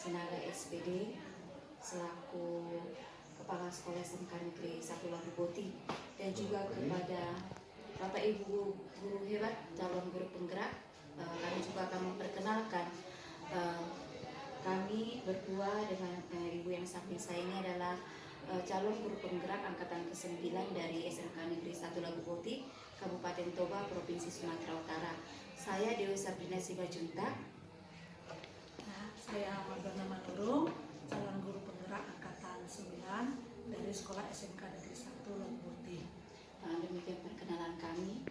Sinaga SPD selaku Kepala Sekolah SMK Negeri 1 Labu Boti, dan juga kepada Bapak Ibu guru hebat calon guru penggerak. Kami juga akan memperkenalkan kami berdua dengan ibu yang samping saya ini adalah calon guru penggerak angkatan ke-9 dari SMK Negeri 1 Labu Boti, Kabupaten Toba, Provinsi Sumatera Utara. Saya Dewi Sabrina Sibajunta. Saya Mardana Manurung, calon guru penggerak angkatan 9 dari Sekolah SMK Negeri 1 Labu Boti. Demikian perkenalan kami.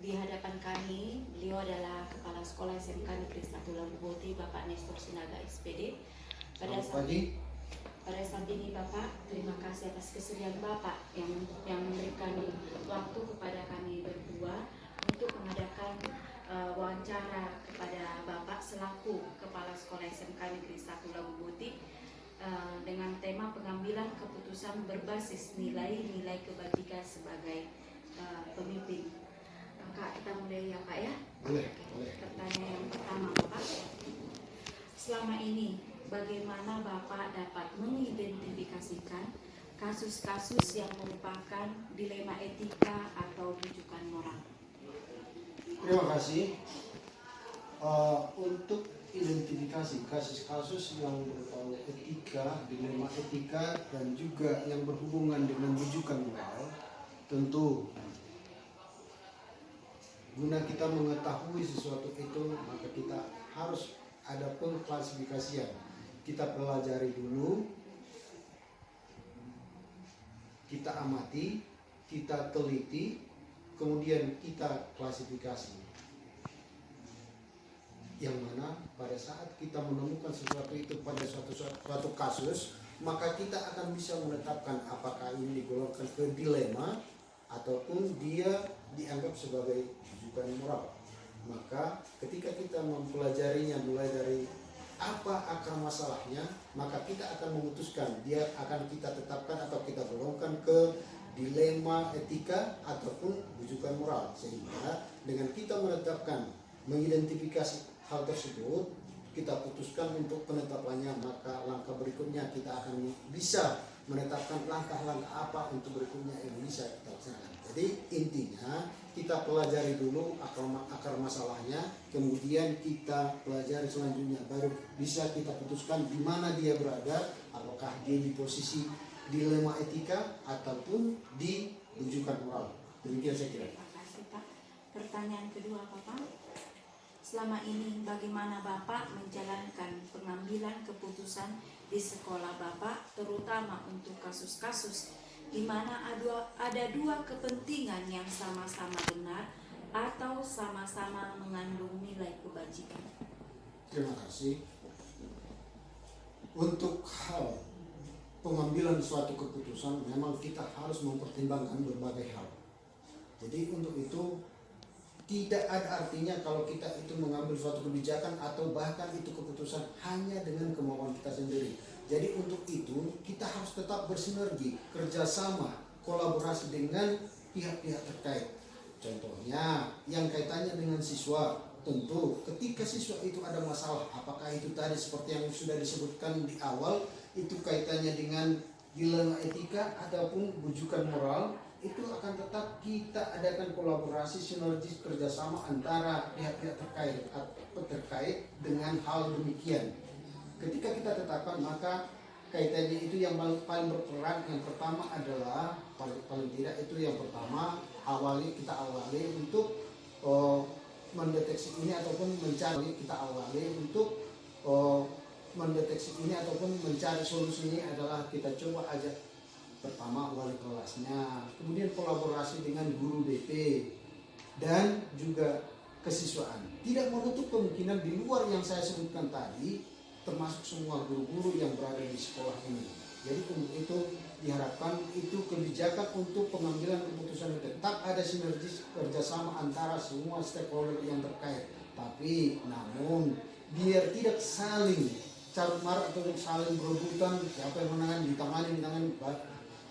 Di hadapan kami, beliau adalah Kepala Sekolah SMK Negeri 1 Labu Boti, Bapak Nestor Sinaga SPD. Pada saat ini Bapak, terima kasih atas kesediaan Bapak yang memberikan waktu kepada kami berdua untuk mengadakan wawancara kepada Bapak selaku Kepala Sekolah SMK Negeri 1 Labu Boti dengan tema pengambilan keputusan berbasis nilai-nilai kebajikan sebagai pemimpin. Kak, kita mulai ya Pak ya? Boleh. Pertanyaan yang pertama Bapak, selama ini bagaimana Bapak dapat mengidentifikasikan kasus-kasus yang merupakan dilema etika atau rujukan moral? Terima kasih. Untuk identifikasi kasus-kasus yang berbau etika, dilema etika, dan juga yang berhubungan dengan rujukan moral, tentu guna kita mengetahui sesuatu itu, maka kita harus ada pengklasifikasian. Kita pelajari dulu, kita amati, kita teliti, kemudian kita klasifikasi. Yang mana pada saat kita menemukan sesuatu itu pada suatu kasus, maka kita akan bisa menetapkan apakah ini digolongkan ke dilema ataupun dia dianggap sebagai rujukan moral. Maka ketika kita mempelajarinya mulai dari apa akar masalahnya, maka kita akan memutuskan dia akan kita tetapkan atau kita golongkan ke dilema etika ataupun rujukan moral. Sehingga dengan kita menetapkan, mengidentifikasi hal tersebut, kita putuskan untuk penetapannya, maka langkah berikutnya kita akan bisa menetapkan langkah-langkah apa untuk berikutnya yang bisa kita laksanakan. Jadi intinya kita pelajari dulu akar masalahnya, kemudian kita pelajari selanjutnya, baru bisa kita putuskan di mana dia berada, apakah dia di posisi dilema etika ataupun di rujukan moral. Demikian saya kira. Terima kasih Pak. Pertanyaan kedua Bapak, selama ini bagaimana Bapak menjalankan pengambilan keputusan di sekolah Bapak, terutama untuk kasus-kasus di mana ada dua kepentingan yang sama-sama benar atau sama-sama mengandung nilai kebajikan? Terima kasih. Untuk hal pengambilan suatu keputusan memang kita harus mempertimbangkan berbagai hal. Jadi untuk itu tidak ada artinya kalau kita itu mengambil suatu kebijakan atau bahkan itu keputusan hanya dengan kemauan kita sendiri. Jadi untuk itu kita harus tetap bersinergi, kerjasama, kolaborasi dengan pihak-pihak terkait. Contohnya yang kaitannya dengan siswa, tentu ketika siswa itu ada masalah, apakah itu tadi seperti yang sudah disebutkan di awal, itu kaitannya dengan dilema etika ataupun rujukan moral, itu akan tetap kita adakan kolaborasi, sinergis, kerjasama antara pihak-pihak terkait dengan hal demikian. Ketika kita tetapkan, maka kaitannya itu yang paling berperan. Yang pertama adalah paling tidak itu yang pertama kita awali untuk mendeteksi ini ataupun mencari solusinya adalah kita coba ajak pertama wali kelasnya, kemudian kolaborasi dengan guru BP dan juga kesiswaan. Tidak menutup kemungkinan di luar yang saya sebutkan tadi, termasuk semua guru-guru yang berada di sekolah ini. Jadi untuk itu diharapkan itu kebijakan untuk pengambilan keputusan tetap ada sinergis kerjasama antara semua stakeholder yang terkait. Tapi namun biar tidak saling carut marut atau saling berebutan siapa yang menangani ditangani,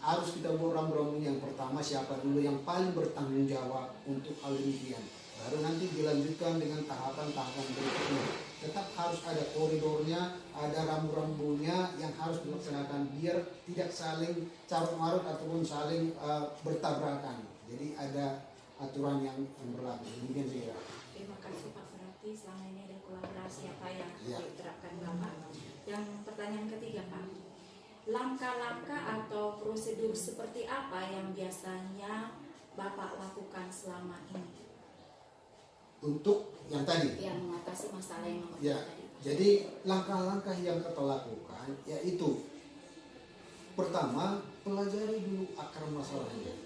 harus kita berambil yang pertama siapa dulu yang paling bertanggung jawab untuk hal demikian. Baru nanti dilanjutkan dengan tahapan-tahapan berikutnya. Tetap harus harus ada koridornya, ada rambu-rambunya yang harus dilaksanakan biar tidak saling carut marut ataupun saling bertabrakan. Jadi ada aturan yang berlaku. Demikian saya kira. Terima kasih Pak. Berarti selama ini ada kolaborasi apa yang Ya. diterapkan Bapak. Yang pertanyaan ketiga Pak, langkah-langkah atau prosedur seperti apa yang biasanya Bapak lakukan selama ini Untuk yang tadi, yang mengatasi masalah yang nomor ya, tadi Pak? jadi langkah-langkah yang kita lakukan yaitu pertama, pelajari dulu akar masalahnya.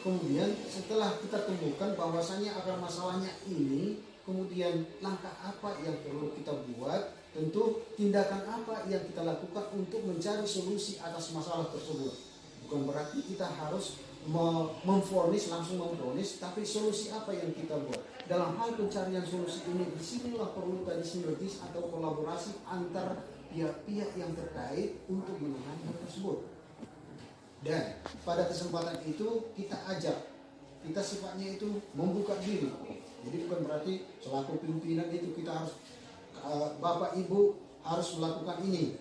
Kemudian setelah kita temukan bahwasanya akar masalahnya ini, kemudian langkah apa yang perlu kita buat, tentu tindakan apa yang kita lakukan untuk mencari solusi atas masalah tersebut. Bukan berarti kita harus langsung memvonis, tapi solusi apa yang kita buat. Dalam hal pencarian solusi ini, disinilah perlu tadi sinergis atau kolaborasi antar pihak-pihak yang terkait untuk menangani hal tersebut. Dan pada kesempatan itu kita ajak, kita sifatnya itu membuka diri. Jadi bukan berarti selaku pimpinan itu kita harus Bapak Ibu harus melakukan ini,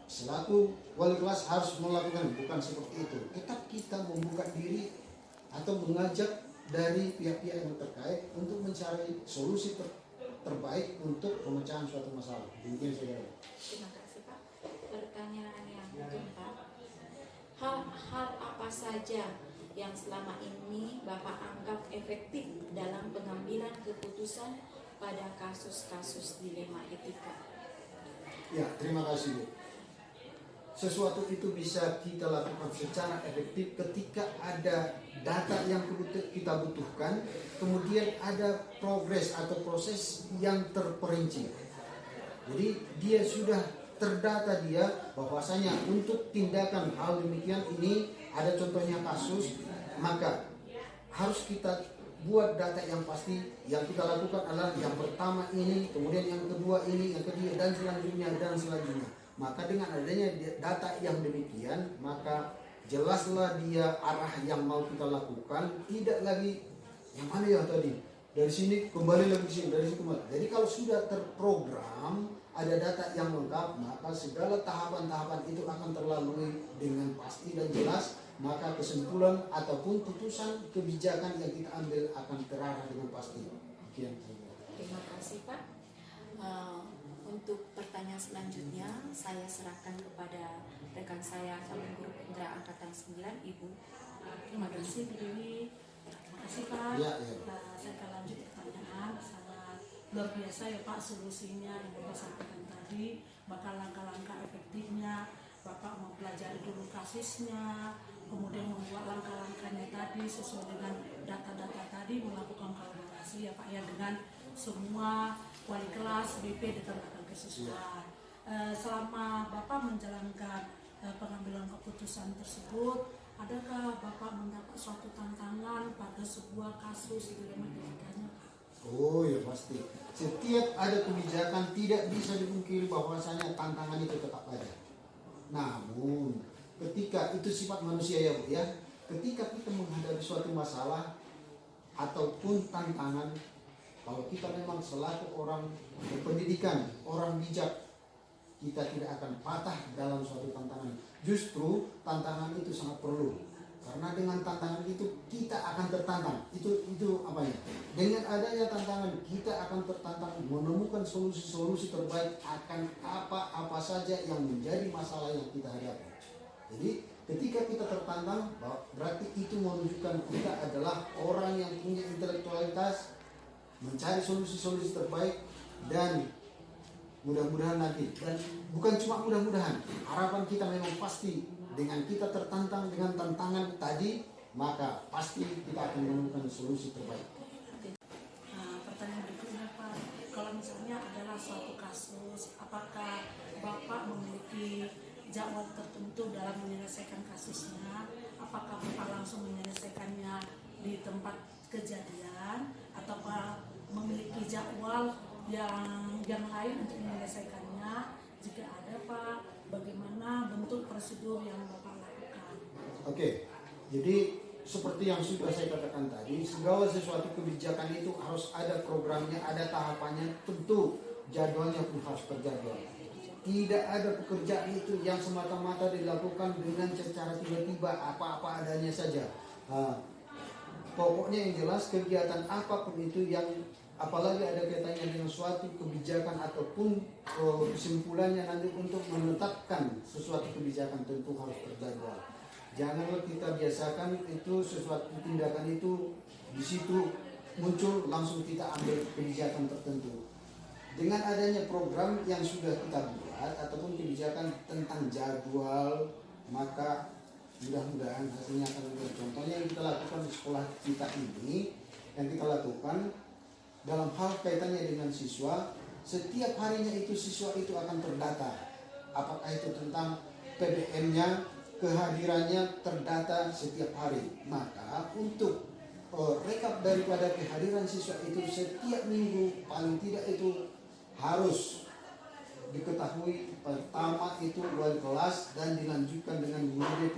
selaku wali kelas harus melakukan, bukan seperti itu. Tetap kita membuka diri atau mengajak dari pihak-pihak yang terkait untuk mencari solusi terbaik untuk pemecahan suatu masalah. Demikian saya. Terima kasih Pak. Pertanyaan yang keempat, hal-hal apa saja yang selama ini Bapak anggap efektif dalam pengambilan keputusan pada kasus-kasus dilema etika? Ya, terima kasih Bu. Sesuatu itu bisa kita lakukan secara efektif ketika ada data yang kita butuhkan, kemudian ada progres atau proses yang terperinci. Jadi dia sudah terdata dia bahwasanya untuk tindakan hal demikian ini ada contohnya kasus, maka harus kita buat data yang pasti. Yang kita lakukan adalah yang pertama ini, kemudian yang kedua ini, yang ketiga dan selanjutnya. Maka dengan adanya data yang demikian, maka jelaslah dia arah yang mau kita lakukan, tidak lagi yang mana ya tadi dari sini kembali lagi sini, dari sini kembali. Jadi kalau sudah terprogram, ada data yang lengkap, maka segala tahapan-tahapan itu akan terlalui dengan pasti dan jelas. Maka kesimpulan ataupun putusan kebijakan yang kita ambil akan terarah dengan pasti. Terima kasih Pak. Untuk pertanyaan selanjutnya saya serahkan kepada rekan saya calon guru penggerak angkatan 9 Ibu. Terima kasih Bu Dewi. Terima kasih Pak. Ya. Saya akan lanjut pertanyaan. Sangat luar biasa ya Pak solusinya yang Bapak sampaikan tadi. Bakal langkah-langkah efektifnya, Bapak mempelajari dulu kasusnya, kemudian membuat langkah-langkahnya tadi sesuai dengan data-data tadi, melakukan kolaborasi ya Pak ya dengan semua wali kelas, BP dan tenaga kesiswaan. Selama Bapak menjalankan pengambilan keputusan tersebut, adakah Bapak mendapat suatu tantangan pada sebuah kasus dilema etikanya? Oh ya pasti. Setiap ada kebijakan tidak bisa dipungkiri bahwasanya tantangan itu tetap ada. Namun ketika itu sifat manusia ya Bu ya, ketika kita menghadapi suatu masalah ataupun tantangan, kalau kita memang selaku orang berpendidikan, orang bijak, kita tidak akan patah dalam suatu tantangan. Justru tantangan itu sangat perlu. Karena dengan tantangan itu kita akan tertantang. Itu apa ya? Dengan adanya tantangan kita akan tertantang menemukan solusi-solusi terbaik akan apa saja yang menjadi masalah yang kita hadapi. Jadi ketika kita tertantang, berarti itu menunjukkan kita adalah orang yang punya intelektualitas, mencari solusi-solusi terbaik, dan mudah-mudahan nanti, dan bukan cuma mudah-mudahan, harapan kita memang pasti dengan kita tertantang dengan tantangan tadi, maka pasti kita akan menemukan solusi terbaik. Pertanyaan berikutnya Pak, kalau misalnya adalah suatu kasus, apakah Bapak memiliki jadwal tertentu dalam menyelesaikan kasusnya? Apakah Bapak langsung menyelesaikannya di tempat kejadian, atau memiliki jadwal yang lain untuk menyelesaikannya? Jika ada Pak, bagaimana bentuk prosedur yang Bapak lakukan? Oke, jadi seperti yang sudah saya katakan tadi, segala sesuatu kebijakan itu harus ada programnya, ada tahapannya, tentu jadwalnya pun harus terjadwal. Tidak ada pekerjaan itu yang semata-mata dilakukan dengan secara tiba-tiba, apa-apa adanya saja. Pokoknya yang jelas kegiatan apapun itu yang apalagi ada kaitannya dengan suatu kebijakan ataupun kesimpulannya nanti untuk menetapkan sesuatu kebijakan tentu harus terjadwal. Janganlah kita biasakan itu sesuatu tindakan itu di situ muncul langsung kita ambil kebijakan tertentu. Dengan adanya program yang sudah kita buat ataupun kebijakan tentang jadwal, maka mudah-mudahan hasilnya akan lebih. Contohnya yang kita lakukan di sekolah kita ini, yang kita lakukan dalam hal kaitannya dengan siswa, setiap harinya itu siswa itu akan terdata. Apakah itu tentang PDM-nya, kehadirannya terdata setiap hari. Maka untuk rekap daripada kehadiran siswa itu setiap minggu paling tidak itu harus diketahui. Pertama itu wali kelas dan dilanjutkan dengan guru BP.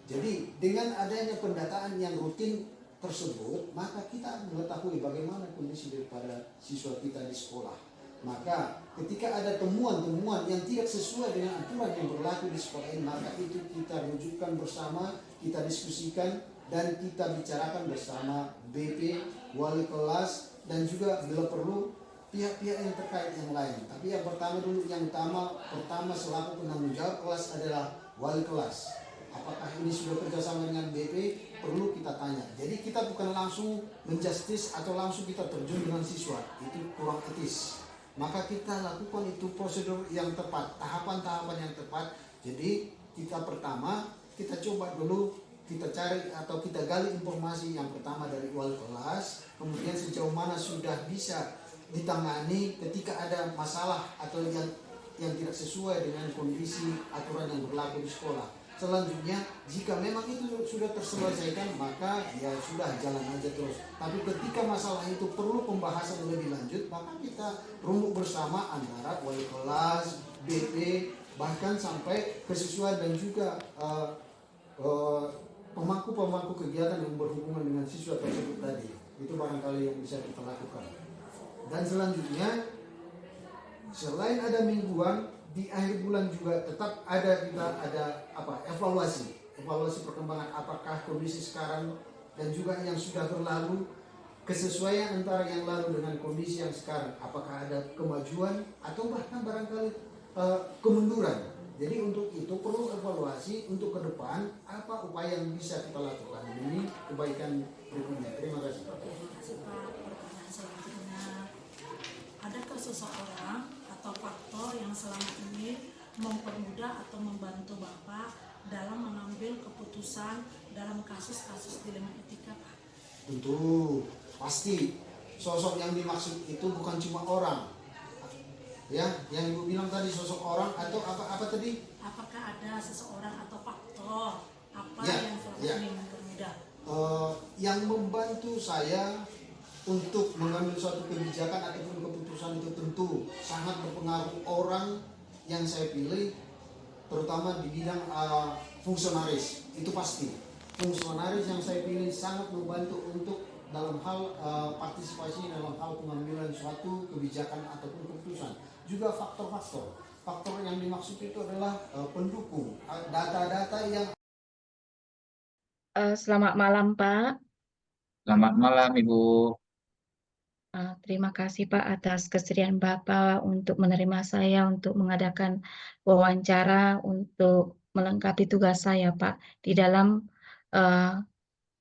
Jadi dengan adanya pendataan yang rutin tersebut, maka kita mengetahui bagaimana kondisi daripada siswa kita di sekolah. Maka ketika ada temuan-temuan yang tidak sesuai dengan aturan yang berlaku di sekolah ini, maka itu kita rujukkan bersama, kita diskusikan dan kita bicarakan bersama BP, wali kelas dan juga bila perlu pihak-pihak yang terkait yang lain. Tapi yang pertama dulu, yang pertama selaku penanggung jawab kelas adalah wali kelas. Apakah ini sudah kerjasama dengan BP? Perlu kita tanya. Jadi kita bukan langsung menjustis atau langsung kita terjun dengan siswa. Itu kurang etis. Maka kita lakukan itu prosedur yang tepat, tahapan-tahapan yang tepat. Jadi kita pertama, kita coba dulu, kita cari atau kita gali informasi yang pertama dari wali kelas. Kemudian sejauh mana sudah bisa ditangani ketika ada masalah atau yang tidak sesuai dengan kondisi aturan yang berlaku di sekolah. Selanjutnya, jika memang itu sudah terselesaikan, maka ya sudah jalan aja terus. Tapi ketika masalah itu perlu pembahasan lebih lanjut, maka kita rumput bersama antara wali kelas, BP, bahkan sampai kesesuaian dan juga pemangku-pemangku kegiatan yang berhubungan dengan siswa tersebut tadi. Itu barangkali yang bisa kita lakukan. Dan selanjutnya, selain ada mingguan, di akhir bulan juga tetap kita ada evaluasi perkembangan apakah kondisi sekarang dan juga yang sudah berlalu, kesesuaian antara yang lalu dengan kondisi yang sekarang, apakah ada kemajuan atau bahkan barangkali kemunduran. Jadi untuk itu perlu evaluasi untuk ke depan apa upaya yang bisa kita lakukan demi kebaikan berikutnya. Terima kasih Pak. Terima kasih Pak. Pertanyaan selanjutnya, adakah seseorang atau faktor yang selama ini mempermudah atau membantu Bapak dalam mengambil keputusan dalam kasus-kasus dilema etika, Pak? Tentu, pasti sosok yang dimaksud itu bukan cuma orang. Ya, yang Ibu bilang tadi sosok orang atau apa tadi? Apakah ada seseorang atau faktor apa Ya, yang selama ya. ini mempermudah? Yang membantu saya untuk mengambil suatu kebijakan ataupun keputusan itu tentu sangat berpengaruh orang yang saya pilih, terutama di bidang fungsionaris. Itu pasti fungsionaris yang saya pilih sangat membantu untuk dalam hal partisipasi dalam hal pengambilan suatu kebijakan ataupun keputusan. Juga faktor yang dimaksud itu adalah pendukung data-data yang. Selamat malam, Pak. Selamat malam, Ibu. Terima kasih Pak atas kesediaan Bapak untuk menerima saya untuk mengadakan wawancara untuk melengkapi tugas saya Pak di dalam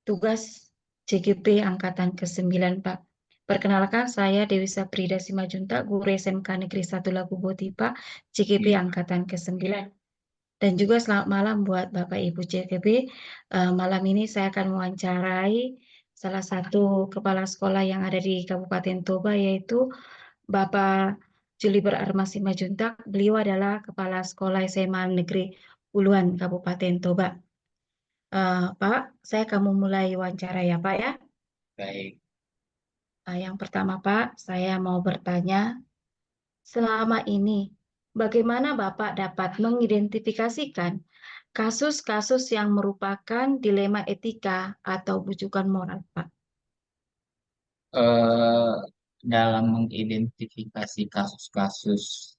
tugas JGP Angkatan ke-9 Pak. Perkenalkan saya Dewi Saprida Simajuntak, guru SMK Negeri 1 Lagu Boti Pak, JGP Angkatan ke-9. Dan juga selamat malam buat Bapak Ibu JGP. Malam ini saya akan mewawancarai salah satu kepala sekolah yang ada di Kabupaten Toba, yaitu Bapak Juliber Armas Simajuntak. Beliau adalah Kepala Sekolah SMA Negeri Uluan Kabupaten Toba. Pak, saya akan memulai wawancara ya Pak ya. Baik. Yang pertama Pak, saya mau bertanya, selama ini bagaimana Bapak dapat mengidentifikasikan kasus-kasus yang merupakan dilema etika atau bujukan moral, Pak? eh, dalam mengidentifikasi kasus-kasus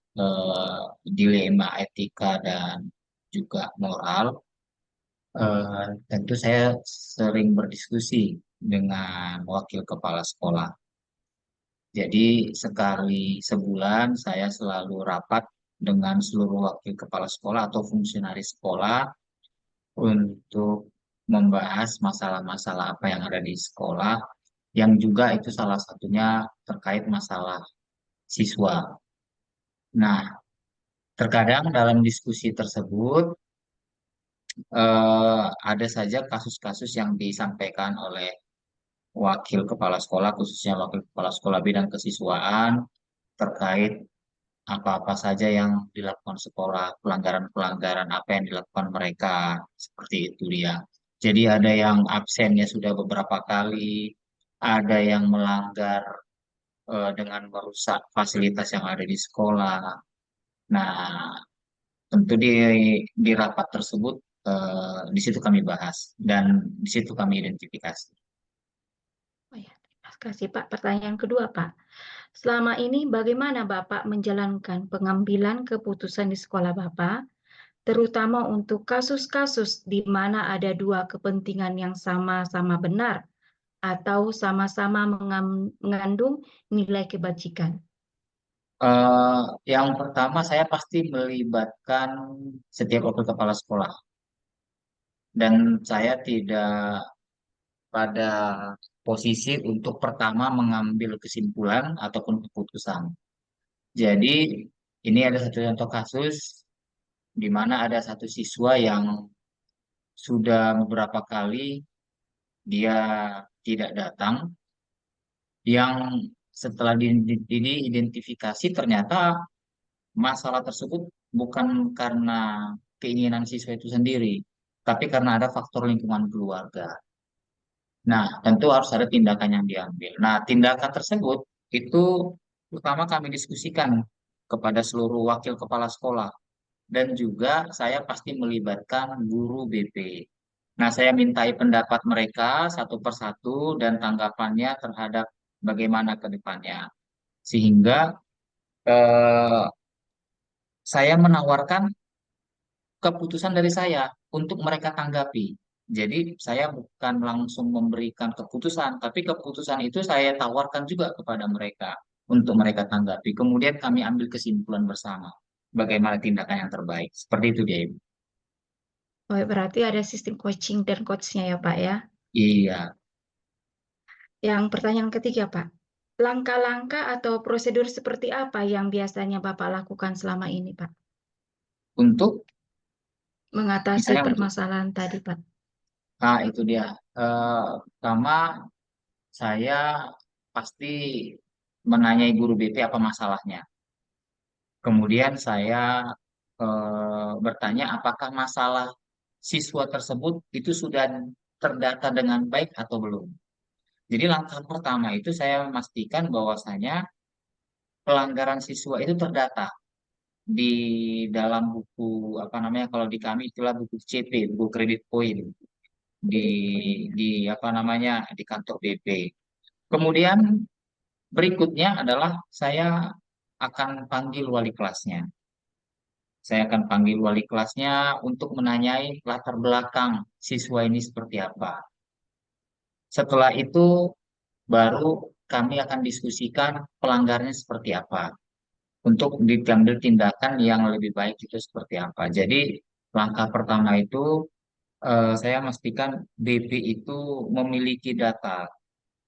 dilema etika dan juga moral, tentu saya sering berdiskusi dengan wakil kepala sekolah. Jadi sekali sebulan saya selalu rapat dengan seluruh wakil kepala sekolah atau fungsionaris sekolah untuk membahas masalah-masalah apa yang ada di sekolah, yang juga itu salah satunya terkait masalah siswa. Nah, terkadang dalam diskusi tersebut ada saja kasus-kasus yang disampaikan oleh wakil kepala sekolah, khususnya wakil kepala sekolah bidang kesiswaan, terkait apa-apa saja yang dilakukan sekolah, pelanggaran-pelanggaran apa yang dilakukan mereka, seperti itu dia. Jadi ada yang absennya sudah beberapa kali, ada yang melanggar dengan merusak fasilitas yang ada di sekolah. Nah, tentu di rapat tersebut di situ kami bahas dan di situ kami identifikasi. Oh ya, terima kasih Pak. Pertanyaan kedua, Pak. Selama ini bagaimana Bapak menjalankan pengambilan keputusan di sekolah Bapak, terutama untuk kasus-kasus di mana ada dua kepentingan yang sama-sama benar atau sama-sama mengandung nilai kebajikan? Yang pertama saya pasti melibatkan setiap wakil kepala sekolah dan saya tidak pada posisi untuk pertama mengambil kesimpulan ataupun keputusan. Jadi ini ada satu contoh kasus di mana ada satu siswa yang sudah beberapa kali dia tidak datang, yang setelah diidentifikasi ternyata masalah tersebut bukan karena keinginan siswa itu sendiri, tapi karena ada faktor lingkungan keluarga. Nah, tentu harus ada tindakan yang diambil. Nah, tindakan tersebut itu pertama kami diskusikan kepada seluruh wakil kepala sekolah dan juga saya pasti melibatkan guru BP. Nah, saya mintai pendapat mereka satu persatu dan tanggapannya terhadap bagaimana ke depannya. Sehingga eh, saya menawarkan keputusan dari saya untuk mereka tanggapi. Jadi saya bukan langsung memberikan keputusan, tapi keputusan itu saya tawarkan juga kepada mereka untuk mereka tanggapi. Kemudian kami ambil kesimpulan bersama bagaimana tindakan yang terbaik. Seperti itu dia, Ibu. Oh, berarti ada sistem coaching dan coachnya ya Pak ya. Iya, Yang pertanyaan ketiga Pak, langkah-langkah atau prosedur seperti apa yang biasanya Bapak lakukan selama ini Pak, untuk mengatasi misalnya untuk permasalahan tadi Pak? itu dia. Pertama saya pasti menanyai guru BP apa masalahnya. Kemudian saya bertanya apakah masalah siswa tersebut itu sudah terdata dengan baik atau belum. Jadi langkah pertama itu saya memastikan bahwasanya pelanggaran siswa itu terdata di dalam buku apa namanya kalau di kami itulah buku CP, buku kredit poin di apa namanya di kantor BP. Kemudian berikutnya adalah saya akan panggil wali kelasnya. Saya akan panggil wali kelasnya untuk menanyai latar belakang siswa ini seperti apa. Setelah itu baru kami akan diskusikan pelanggarannya seperti apa untuk diambil tindakan yang lebih baik itu seperti apa. Jadi langkah pertama itu saya memastikan BP itu memiliki data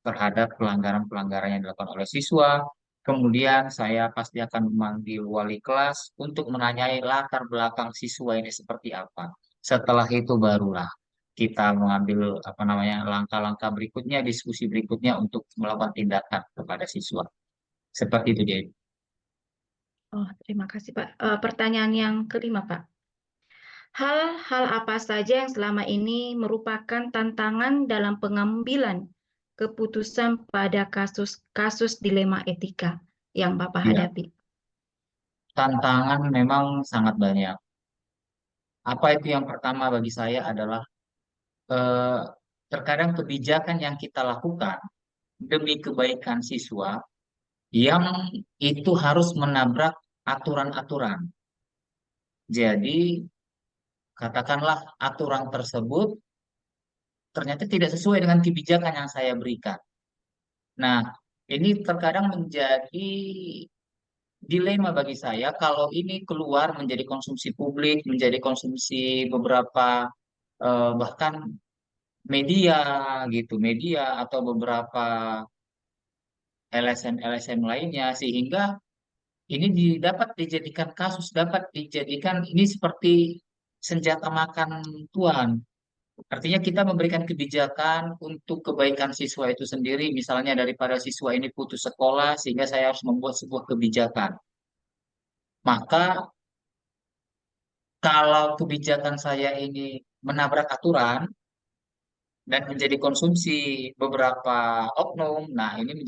terhadap pelanggaran-pelanggaran yang dilakukan oleh siswa. Kemudian saya pasti akan memanggil wali kelas untuk menanyai latar belakang siswa ini seperti apa. Setelah itu barulah kita mengambil apa namanya langkah-langkah berikutnya, diskusi berikutnya untuk melakukan tindakan kepada siswa. Seperti itu dia. Oh, terima kasih Pak. Pertanyaan yang kelima Pak, hal-hal apa saja yang selama ini merupakan tantangan dalam pengambilan keputusan pada kasus-kasus dilema etika yang Bapak Iya. hadapi? tantangan memang sangat banyak. Apa itu yang pertama bagi saya adalah eh, terkadang kebijakan yang kita lakukan demi kebaikan siswa yang itu harus menabrak aturan-aturan. Jadi, katakanlah aturan tersebut ternyata tidak sesuai dengan kebijakan yang saya berikan. Nah, ini terkadang menjadi dilema bagi saya kalau ini keluar menjadi konsumsi publik, menjadi konsumsi beberapa bahkan media gitu, media atau beberapa LSM-LSM lainnya sehingga ini dapat dijadikan kasus, dapat dijadikan ini seperti senjata makan tuan. Artinya kita memberikan kebijakan untuk kebaikan siswa itu sendiri, misalnya daripada siswa ini putus sekolah sehingga saya harus membuat sebuah kebijakan. Maka kalau kebijakan saya ini menabrak aturan dan menjadi konsumsi beberapa oknum, nah ini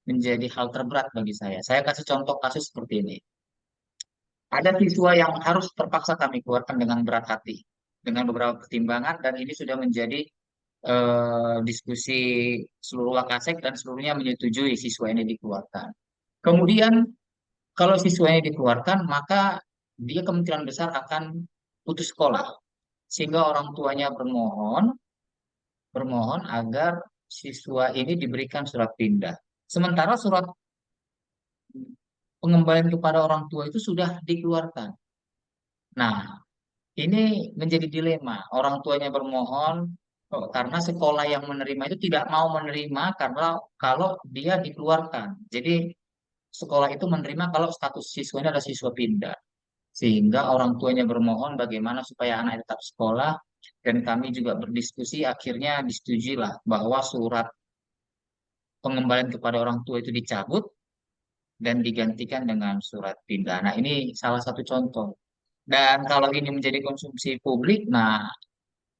menjadi hal terberat bagi saya. Saya kasih contoh kasus seperti ini. Ada siswa yang harus terpaksa kami keluarkan dengan berat hati, dengan beberapa pertimbangan, dan ini sudah menjadi diskusi seluruh Wakasek dan seluruhnya menyetujui siswa ini dikeluarkan. Kemudian kalau siswa ini dikeluarkan, maka dia kemungkinan besar akan putus sekolah, sehingga orang tuanya bermohon agar siswa ini diberikan surat pindah. Sementara surat pengembalian kepada orang tua itu sudah dikeluarkan. Nah, ini menjadi dilema. Orang tuanya bermohon karena sekolah yang menerima itu tidak mau menerima karena kalau dia dikeluarkan. Jadi sekolah itu menerima kalau status siswanya adalah siswa pindah. Sehingga orang tuanya bermohon bagaimana supaya anak tetap sekolah dan kami juga berdiskusi akhirnya disetujuilah bahwa surat pengembalian kepada orang tua itu dicabut dan digantikan dengan surat pindah. Nah, ini salah satu contoh. Dan kalau ini menjadi konsumsi publik, nah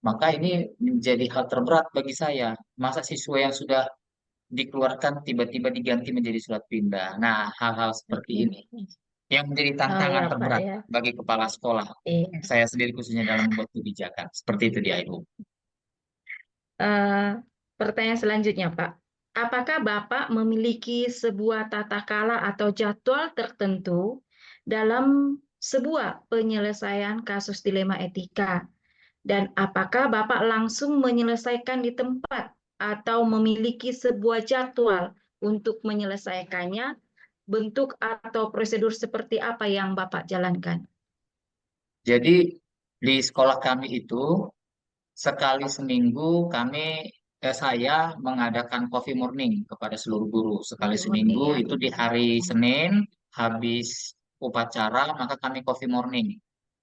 maka ini menjadi hal terberat bagi saya. Masa siswa yang sudah dikeluarkan tiba-tiba diganti menjadi surat pindah. Nah, hal-hal seperti Oke. ini yang menjadi Oh tantangan ya Pak terberat ya. bagi kepala sekolah. Iya. Saya sendiri khususnya dalam membuat kebijakan. Seperti itu di IO. Eh, Pertanyaan selanjutnya, Pak. Apakah Bapak memiliki sebuah tata kala atau jadwal tertentu dalam sebuah penyelesaian kasus dilema etika? Dan apakah Bapak langsung menyelesaikan di tempat atau memiliki sebuah jadwal untuk menyelesaikannya? Bentuk atau prosedur seperti apa yang Bapak jalankan? Jadi di sekolah kami itu sekali seminggu saya mengadakan coffee morning kepada seluruh guru. Sekali Coffee morning seminggu ya. itu di hari Senin habis upacara maka kami coffee morning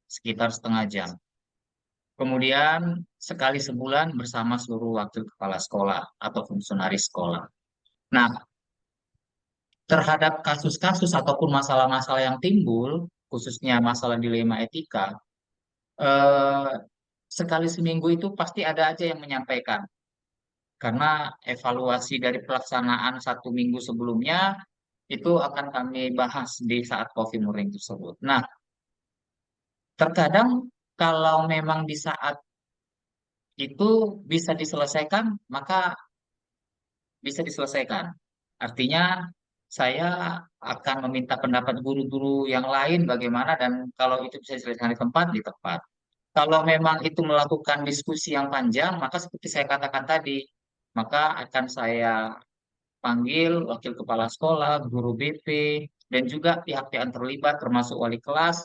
sekitar setengah jam. Kemudian sekali sebulan bersama seluruh wakil kepala sekolah atau fungsionaris sekolah. Nah, terhadap kasus-kasus ataupun masalah-masalah yang timbul, khususnya masalah dilema etika, eh, sekali seminggu itu pasti ada aja yang menyampaikan. Karena evaluasi dari pelaksanaan satu minggu sebelumnya itu akan kami bahas di saat coffee morning tersebut. Nah, terkadang kalau memang di saat itu bisa diselesaikan, maka bisa diselesaikan. Artinya saya akan meminta pendapat guru-guru yang lain bagaimana dan kalau itu bisa diselesaikan di tempat. Kalau memang itu melakukan diskusi yang panjang, maka seperti saya katakan tadi, maka akan saya panggil wakil kepala sekolah, guru BP, dan juga pihak-pihak yang terlibat termasuk wali kelas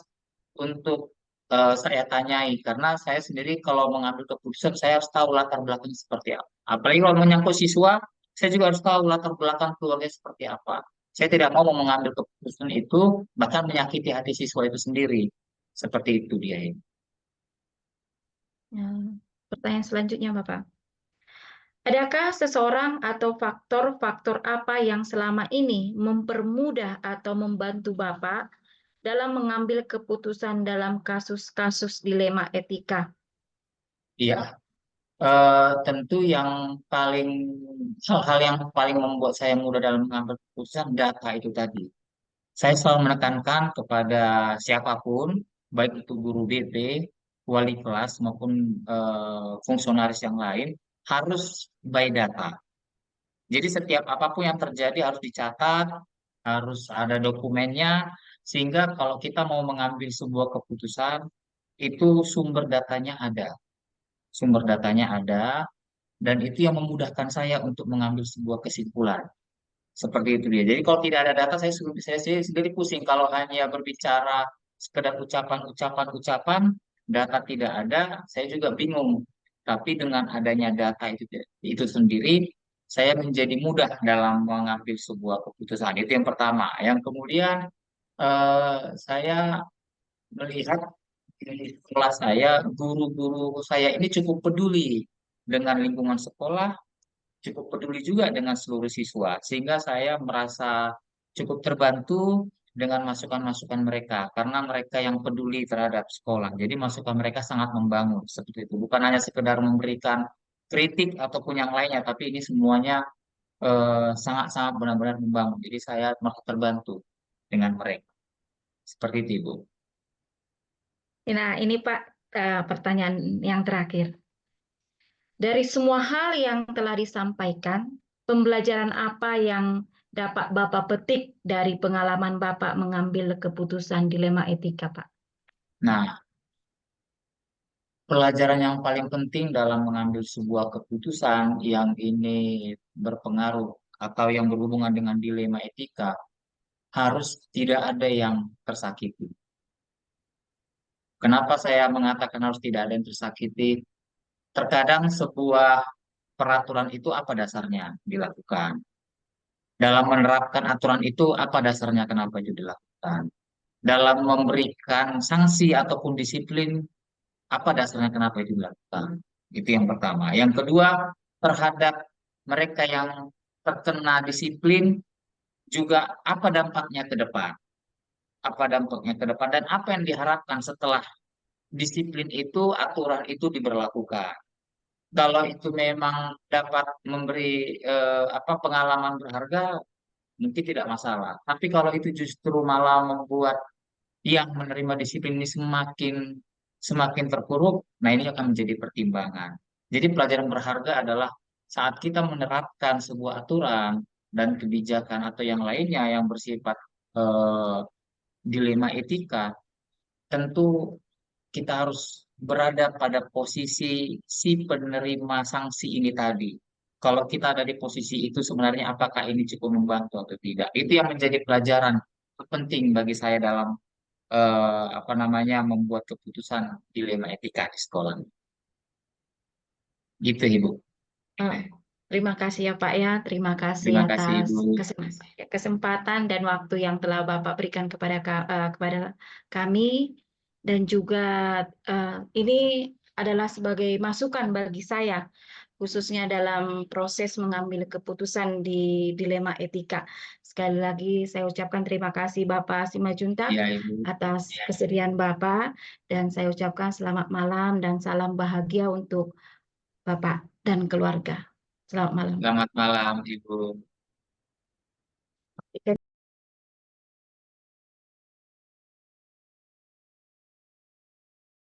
untuk saya tanyai karena saya sendiri kalau mengambil keputusan saya harus tahu latar belakangnya seperti apa. Apalagi kalau menyangkut siswa, saya juga harus tahu latar belakang keluarga seperti apa. Saya tidak mau mengambil keputusan itu bahkan menyakiti hati siswa itu sendiri. Seperti itu dia ini. Ya. Pertanyaan selanjutnya, Bapak. Adakah seseorang atau faktor-faktor apa yang selama ini mempermudah atau membantu Bapak dalam mengambil keputusan dalam kasus-kasus dilema etika? Iya, tentu yang paling hal-hal yang paling membuat saya mudah dalam mengambil keputusan data itu tadi. Saya selalu menekankan kepada siapapun, baik itu guru BP, wali kelas maupun fungsionaris yang lain, harus by data. Jadi setiap apapun yang terjadi harus dicatat, harus ada dokumennya, sehingga kalau kita mau mengambil sebuah keputusan, itu sumber datanya ada. Sumber datanya ada, dan itu yang memudahkan saya untuk mengambil sebuah kesimpulan. Seperti itu dia. Jadi kalau tidak ada data, saya sendiri pusing. Kalau hanya berbicara sekedar ucapan-ucapan, data tidak ada, saya juga bingung. Tapi dengan adanya data itu sendiri, saya menjadi mudah dalam mengambil sebuah keputusan. Itu yang pertama. Yang kemudian, saya melihat di kelas saya, guru-guru saya ini cukup peduli dengan lingkungan sekolah, cukup peduli juga dengan seluruh siswa, sehingga saya merasa cukup terbantu dengan masukan-masukan mereka, karena mereka yang peduli terhadap sekolah. Jadi masukan mereka sangat membangun, seperti itu. Bukan hanya sekedar memberikan kritik ataupun yang lainnya, tapi ini semuanya sangat-sangat benar-benar membangun. Jadi saya merasa terbantu dengan mereka. Seperti itu, Ibu. Nah, ini Pak, pertanyaan yang terakhir. Dari semua hal yang telah disampaikan, pembelajaran apa yang dapat Bapak petik dari pengalaman Bapak mengambil keputusan dilema etika, Pak? Nah, pelajaran yang paling penting dalam mengambil sebuah keputusan yang ini berpengaruh atau yang berhubungan dengan dilema etika, harus tidak ada yang tersakiti. Kenapa saya mengatakan harus tidak ada yang tersakiti? Terkadang sebuah peraturan itu apa dasarnya dilakukan. Dalam menerapkan aturan itu apa dasarnya kenapa itu dilakukan. Dalam memberikan sanksi ataupun disiplin, apa dasarnya kenapa itu dilakukan. Itu yang pertama. Yang kedua, terhadap mereka yang terkena disiplin, juga apa dampaknya ke depan. Apa dampaknya ke depan dan apa yang diharapkan setelah disiplin itu, aturan itu diberlakukan. Kalau itu memang dapat memberi pengalaman berharga, mungkin tidak masalah. Tapi kalau itu justru malah membuat yang menerima disiplin ini semakin semakin terpuruk, nah ini akan menjadi pertimbangan. Jadi pelajaran berharga adalah saat kita menerapkan sebuah aturan dan kebijakan atau yang lainnya yang bersifat eh, dilema etika, tentu kita harus berada pada posisi si penerima sanksi ini tadi. Kalau kita ada di posisi itu sebenarnya apakah ini cukup membantu atau tidak? Itu yang menjadi pelajaran penting bagi saya dalam membuat keputusan dilema etika di sekolah. Gitu, Ibu. Terima kasih ya Pak ya, terima kasih Terima kasih, atas Ibu. kesempatan dan waktu yang telah Bapak berikan kepada kami, dan juga ini adalah sebagai masukan bagi saya, khususnya dalam proses mengambil keputusan di dilema etika. Sekali lagi saya ucapkan terima kasih Bapak Simajuntak Ya, Ibu. atas kesediaan Bapak, dan saya ucapkan selamat malam dan salam bahagia untuk Bapak dan keluarga. Selamat malam. Selamat malam, Ibu.